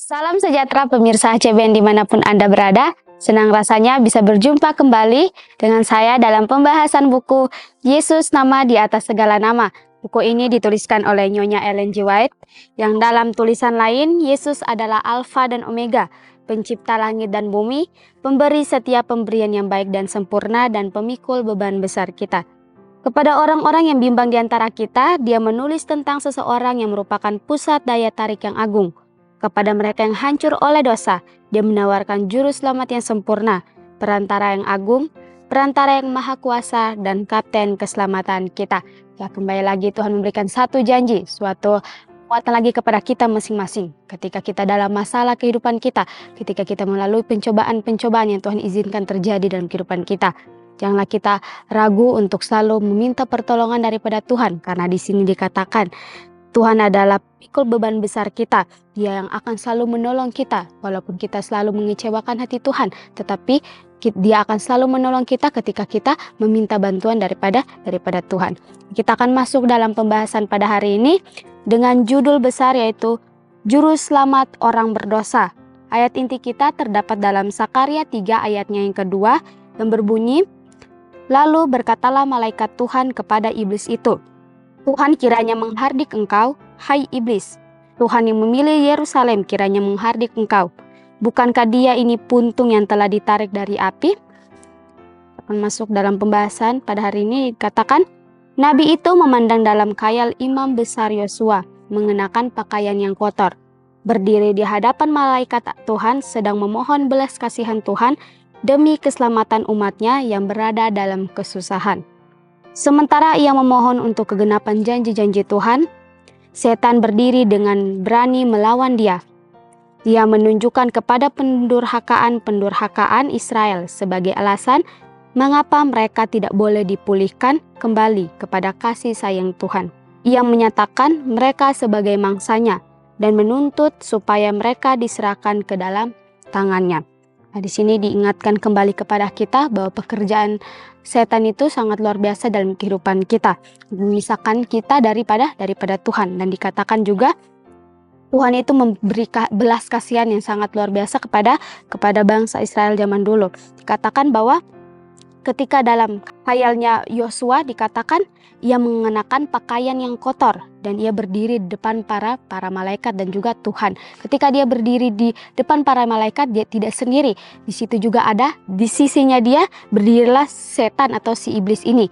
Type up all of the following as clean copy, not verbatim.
Salam sejahtera pemirsa HCBN dimanapun Anda berada. Senang rasanya bisa berjumpa kembali dengan saya dalam pembahasan buku Yesus Nama di Atas Segala Nama. Buku ini dituliskan oleh Nyonya Ellen G. White, yang dalam tulisan lain, Yesus adalah Alfa dan Omega, pencipta langit dan bumi, pemberi setiap pemberian yang baik dan sempurna, dan pemikul beban besar kita. Kepada orang-orang yang bimbang di antara kita, dia menulis tentang seseorang yang merupakan pusat daya tarik yang agung. Kepada mereka yang hancur oleh dosa, dia menawarkan juru selamat yang sempurna, perantara yang agung, perantara yang maha kuasa, dan kapten keselamatan kita. Ya, kembali lagi Tuhan memberikan satu janji, suatu kekuatan lagi kepada kita masing-masing. Ketika kita dalam masalah kehidupan kita, ketika kita melalui pencobaan-pencobaan yang Tuhan izinkan terjadi dalam kehidupan kita, janganlah kita ragu untuk selalu meminta pertolongan daripada Tuhan, karena di sini dikatakan Tuhan adalah pikul beban besar kita. Dia yang akan selalu menolong kita. Walaupun kita selalu mengecewakan hati Tuhan, tetapi dia akan selalu menolong kita ketika kita meminta bantuan daripada Tuhan. Kita akan masuk dalam pembahasan pada hari ini dengan judul besar, yaitu Juru Selamat Orang Berdosa. Ayat inti kita terdapat dalam Sakarya 3 ayatnya yang kedua, yang berbunyi, "Lalu berkatalah malaikat Tuhan kepada iblis itu, Tuhan kiranya menghardik engkau, hai iblis. Tuhan yang memilih Yerusalem kiranya menghardik engkau. Bukankah dia ini puntung yang telah ditarik dari api?" Akan masuk dalam pembahasan pada hari ini, dikatakan, Nabi itu memandang dalam khayal imam besar Yosua, mengenakan pakaian yang kotor, berdiri di hadapan malaikat Tuhan sedang memohon belas kasihan Tuhan demi keselamatan umatnya yang berada dalam kesusahan. Sementara ia memohon untuk kegenapan janji-janji Tuhan, setan berdiri dengan berani melawan dia. Dia menunjukkan kepada pendurhakaan Israel sebagai alasan mengapa mereka tidak boleh dipulihkan kembali kepada kasih sayang Tuhan. Ia menyatakan mereka sebagai mangsanya dan menuntut supaya mereka diserahkan ke dalam tangannya. Nah, di sini diingatkan kembali kepada kita bahwa pekerjaan setan itu sangat luar biasa dalam kehidupan kita, memisahkan kita daripada Tuhan. Dan dikatakan juga Tuhan itu memberi belas kasihan yang sangat luar biasa kepada bangsa Israel zaman dulu. Dikatakan bahwa ketika dalam khayalnya Yosua dikatakan ia mengenakan pakaian yang kotor dan ia berdiri di depan para malaikat dan juga Tuhan. Ketika dia berdiri di depan para malaikat, dia tidak sendiri. Di situ juga ada di sisinya dia berdirilah setan atau si iblis ini.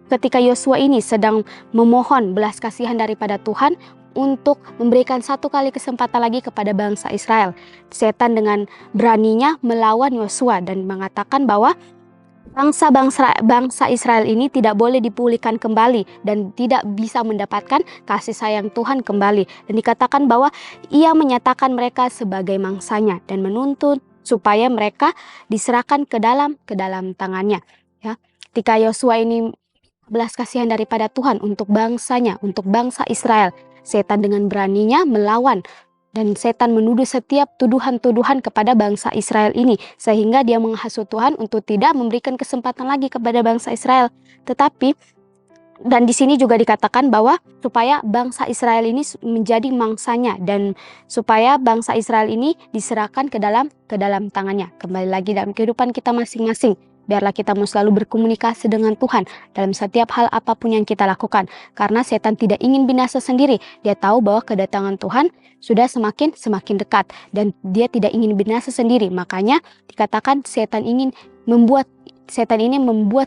Ketika Yosua ini sedang memohon belas kasihan daripada Tuhan untuk memberikan satu kali kesempatan lagi kepada bangsa Israel, setan dengan beraninya melawan Yosua dan mengatakan bahwa bangsa Israel ini tidak boleh dipulihkan kembali dan tidak bisa mendapatkan kasih sayang Tuhan kembali. Dan dikatakan bahwa ia menyatakan mereka sebagai mangsanya dan menuntut supaya mereka diserahkan ke dalam tangannya. Ya, ketika Yosua ini belas kasihan daripada Tuhan untuk bangsanya, untuk bangsa Israel, setan dengan beraninya melawan. Dan setan menuduh setiap tuduhan-tuduhan kepada bangsa Israel ini, sehingga dia menghasut Tuhan untuk tidak memberikan kesempatan lagi kepada bangsa Israel. Tetapi, dan di sini juga dikatakan bahwa supaya bangsa Israel ini menjadi mangsanya dan supaya bangsa Israel ini diserahkan ke dalam tangannya. Kembali lagi dalam kehidupan kita masing-masing, biarlah kita mau selalu berkomunikasi dengan Tuhan dalam setiap hal apapun yang kita lakukan. Karena setan tidak ingin binasa sendiri. Dia tahu bahwa kedatangan Tuhan sudah semakin dekat dan dia tidak ingin binasa sendiri. Makanya dikatakan setan ini membuat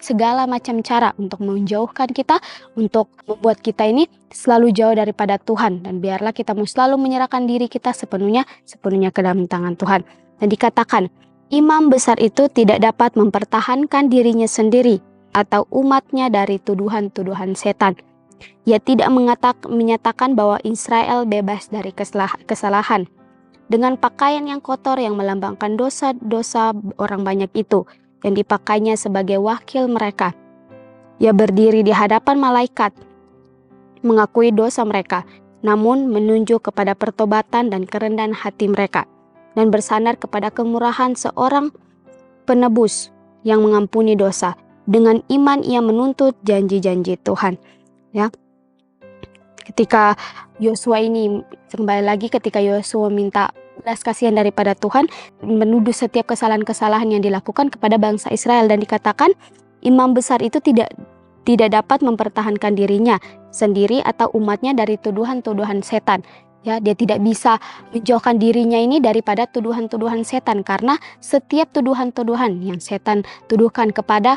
segala macam cara untuk menjauhkan kita, untuk membuat kita ini selalu jauh daripada Tuhan. Dan biarlah kita mau selalu menyerahkan diri kita sepenuhnya ke dalam tangan Tuhan. Dan dikatakan, imam besar itu tidak dapat mempertahankan dirinya sendiri atau umatnya dari tuduhan-tuduhan setan. Ia tidak menyatakan bahwa Israel bebas dari kesalahan dengan pakaian yang kotor yang melambangkan dosa-dosa orang banyak itu, yang dipakainya sebagai wakil mereka. Ia berdiri di hadapan malaikat, mengakui dosa mereka, namun menunjuk kepada pertobatan dan kerendahan hati mereka, dan bersandar kepada kemurahan seorang penebus yang mengampuni dosa. Dengan iman ia menuntut janji-janji Tuhan. Ya, ketika Yosua ini, kembali lagi ketika Yosua minta belas kasihan daripada Tuhan, menuduh setiap kesalahan-kesalahan yang dilakukan kepada bangsa Israel, dan dikatakan imam besar itu tidak dapat mempertahankan dirinya sendiri atau umatnya dari tuduhan-tuduhan setan. Ya, dia tidak bisa menjauhkan dirinya ini daripada tuduhan-tuduhan setan, karena setiap tuduhan-tuduhan yang setan tuduhkan kepada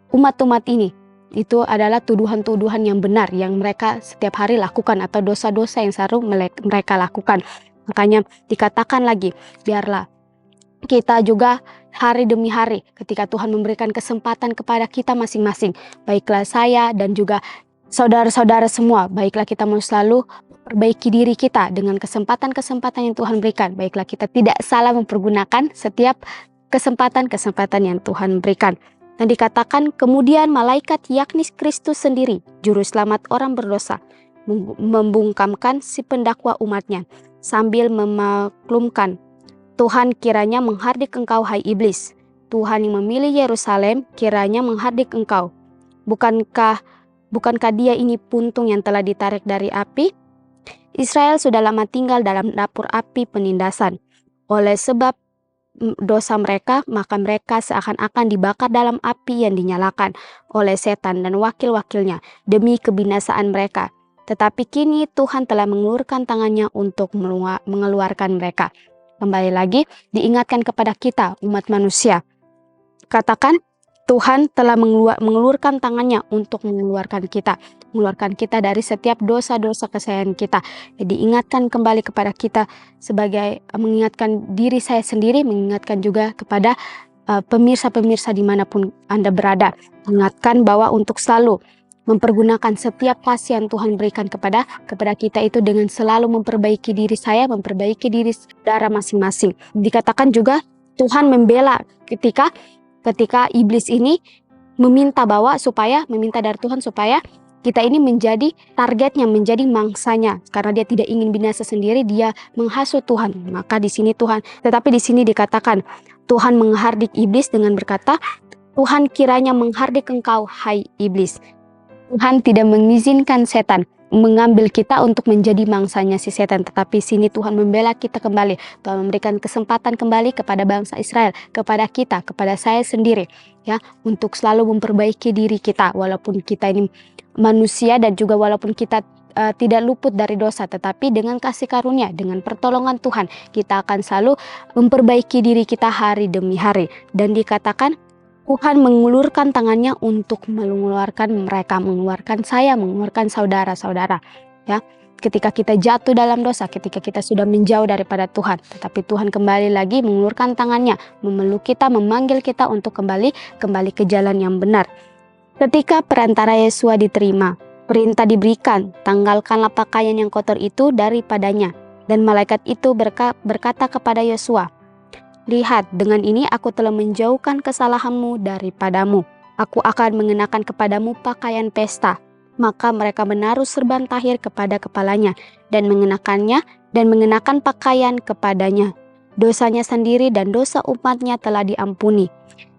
umat-umat ini itu adalah tuduhan-tuduhan yang benar yang mereka setiap hari lakukan, atau dosa-dosa yang selalu mereka lakukan. Makanya dikatakan lagi, biarlah kita juga hari demi hari, ketika Tuhan memberikan kesempatan kepada kita masing-masing, baiklah saya dan juga saudara-saudara semua, baiklah kita mau selalu perbaiki diri kita dengan kesempatan-kesempatan yang Tuhan berikan. Baiklah kita tidak salah mempergunakan setiap kesempatan-kesempatan yang Tuhan berikan. Dan dikatakan kemudian malaikat, yakni Kristus sendiri, juru selamat orang berdosa, membungkamkan si pendakwa umatnya sambil memaklumkan, Tuhan kiranya menghardik engkau hai iblis. Tuhan yang memilih Yerusalem kiranya menghardik engkau. Bukankah dia ini puntung yang telah ditarik dari api? Israel sudah lama tinggal dalam dapur api penindasan. Oleh sebab dosa mereka, maka mereka seakan-akan dibakar dalam api yang dinyalakan oleh setan dan wakil-wakilnya demi kebinasaan mereka. Tetapi kini Tuhan telah mengulurkan tangannya untuk mengeluarkan mereka. Kembali lagi diingatkan kepada kita umat manusia. Katakan Tuhan telah mengulurkan tangannya untuk mengeluarkan kita dari setiap dosa-dosa kesalahan kita. Jadi ingatkan kembali kepada kita, sebagai mengingatkan diri saya sendiri, mengingatkan juga kepada pemirsa-pemirsa dimanapun Anda berada. Ingatkan bahwa untuk selalu mempergunakan setiap kasih yang Tuhan berikan kepada kita itu dengan selalu memperbaiki diri saya, memperbaiki diri saudara masing-masing. Dikatakan juga Tuhan membela ketika iblis ini meminta dari Tuhan supaya kita ini menjadi targetnya, menjadi mangsanya, karena dia tidak ingin binasa sendiri, dia menghasut Tuhan. Maka di sini tetapi di sini dikatakan Tuhan menghardik iblis dengan berkata, Tuhan kiranya menghardik engkau hai iblis. Tuhan tidak mengizinkan setan mengambil kita untuk menjadi mangsanya si setan, tetapi sini Tuhan membela kita kembali. Tuhan memberikan kesempatan kembali kepada bangsa Israel, kepada kita, kepada saya sendiri, ya, untuk selalu memperbaiki diri kita, walaupun kita ini manusia dan juga walaupun kita tidak luput dari dosa, tetapi dengan kasih karunia, dengan pertolongan Tuhan, kita akan selalu memperbaiki diri kita hari demi hari. Dan dikatakan Tuhan mengulurkan tangannya untuk mengeluarkan mereka, mengeluarkan saya, mengeluarkan saudara-saudara. Ya, ketika kita jatuh dalam dosa, ketika kita sudah menjauh daripada Tuhan, tetapi Tuhan kembali lagi mengulurkan tangannya, memeluk kita, memanggil kita untuk kembali ke jalan yang benar. Ketika perantara Yesua diterima, perintah diberikan, tanggalkanlah pakaian yang kotor itu daripadanya. Dan malaikat itu berkata kepada Yesua, lihat, dengan ini aku telah menjauhkan kesalahanmu daripadamu. Aku akan mengenakan kepadamu pakaian pesta. Maka mereka menaruh serban tahir kepada kepalanya dan mengenakan pakaian kepadanya. Dosanya sendiri dan dosa umatnya telah diampuni.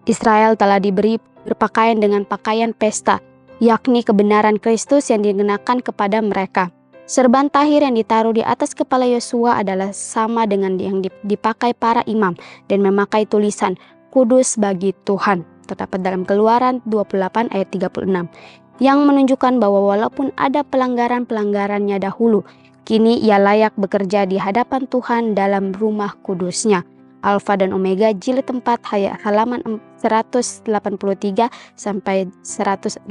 Israel telah diberi berpakaian dengan pakaian pesta, yakni kebenaran Kristus yang dikenakan kepada mereka. Serban tahir yang ditaruh di atas kepala Yosua adalah sama dengan yang dipakai para imam dan memakai tulisan kudus bagi Tuhan. Terdapat dalam Keluaran 28 ayat 36. Yang menunjukkan bahwa walaupun ada pelanggaran-pelanggarannya dahulu, kini ia layak bekerja di hadapan Tuhan dalam rumah kudusnya. Alfa dan Omega jilid 4 halaman 183 sampai 184.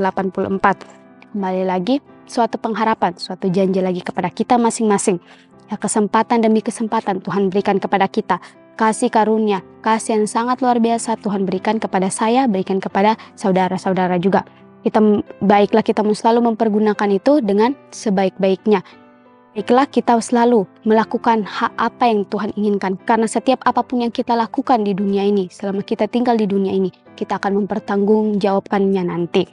Kembali lagi, suatu pengharapan, suatu janji lagi kepada kita masing-masing. Ya, kesempatan demi kesempatan Tuhan berikan kepada kita. Kasih karunia, kasih yang sangat luar biasa Tuhan berikan kepada saya, berikan kepada saudara-saudara juga. Baiklah kita selalu mempergunakan itu dengan sebaik-baiknya. Baiklah kita selalu melakukan apa yang Tuhan inginkan. Karena setiap apapun yang kita lakukan di dunia ini, selama kita tinggal di dunia ini, kita akan mempertanggungjawabkannya nanti.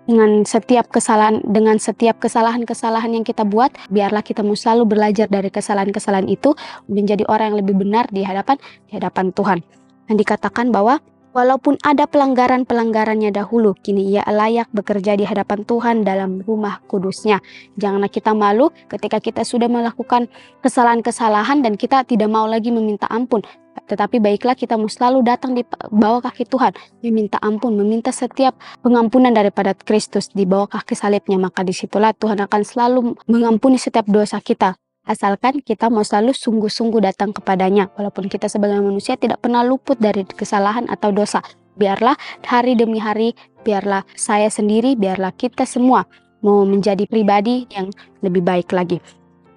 Dengan setiap kesalahan-kesalahan yang kita buat, biarlah kita selalu belajar dari kesalahan-kesalahan itu, menjadi orang yang lebih benar di hadapan Tuhan. Dan dikatakan bahwa Walaupun ada pelanggaran-pelanggarannya dahulu, kini ia layak bekerja di hadapan Tuhan dalam rumah kudusnya. Janganlah kita malu ketika kita sudah melakukan kesalahan-kesalahan dan kita tidak mau lagi meminta ampun. Tetapi baiklah kita mau selalu datang di bawah kaki Tuhan, meminta ampun, meminta setiap pengampunan daripada Kristus di bawah kaki salibnya. Maka disitulah Tuhan akan selalu mengampuni setiap dosa kita. Asalkan kita mau selalu sungguh-sungguh datang kepadanya. Walaupun kita sebagai manusia tidak pernah luput dari kesalahan atau dosa. Biarlah hari demi hari, biarlah saya sendiri, biarlah kita semua mau menjadi pribadi yang lebih baik lagi.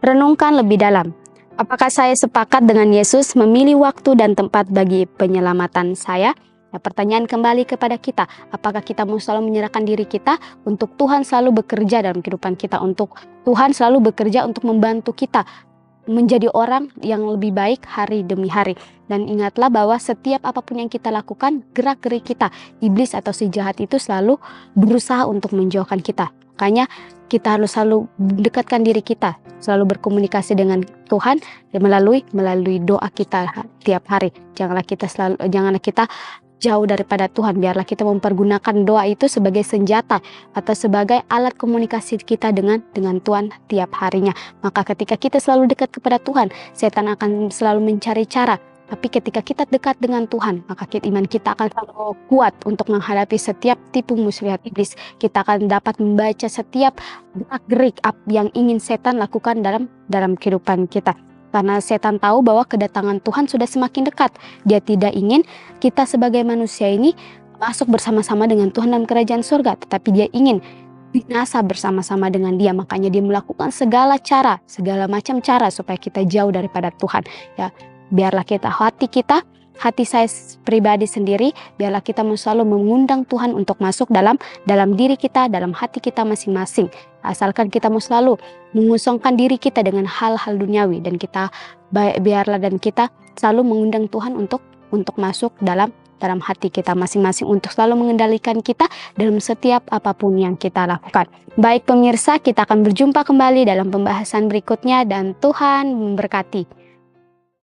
Renungkan lebih dalam. Apakah saya sepakat dengan Yesus memilih waktu dan tempat bagi penyelamatan saya? Nah, pertanyaan kembali kepada kita, apakah kita mau selalu menyerahkan diri kita untuk Tuhan selalu bekerja dalam kehidupan kita, untuk Tuhan selalu bekerja untuk membantu kita menjadi orang yang lebih baik hari demi hari. Dan ingatlah bahwa setiap apapun yang kita lakukan, gerak-gerik kita, iblis atau si jahat itu selalu berusaha untuk menjauhkan kita. Makanya kita harus selalu dekatkan diri kita, selalu berkomunikasi dengan Tuhan melalui doa kita tiap hari. Janganlah kita jauh daripada Tuhan. Biarlah kita mempergunakan doa itu sebagai senjata atau sebagai alat komunikasi kita dengan Tuhan tiap harinya. Maka ketika kita selalu dekat kepada Tuhan, setan akan selalu mencari cara. Tapi ketika kita dekat dengan Tuhan, maka iman kita akan selalu kuat untuk menghadapi setiap tipu muslihat iblis. Kita akan dapat membaca setiap gerak-gerik yang ingin setan lakukan dalam kehidupan kita. Karena setan tahu bahwa kedatangan Tuhan sudah semakin dekat. Dia tidak ingin kita sebagai manusia ini masuk bersama-sama dengan Tuhan dalam kerajaan surga. Tetapi dia ingin binasa bersama-sama dengan dia. Makanya dia melakukan segala macam cara supaya kita jauh daripada Tuhan. Ya, biarlah hati saya pribadi sendiri, biarlah kita selalu mengundang Tuhan untuk masuk dalam diri kita, dalam hati kita masing-masing. Asalkan kita selalu mengusungkan diri kita dengan hal-hal duniawi, dan kita selalu mengundang Tuhan untuk masuk dalam hati kita masing-masing, untuk selalu mengendalikan kita dalam setiap apapun yang kita lakukan. Baik pemirsa, kita akan berjumpa kembali dalam pembahasan berikutnya dan Tuhan memberkati.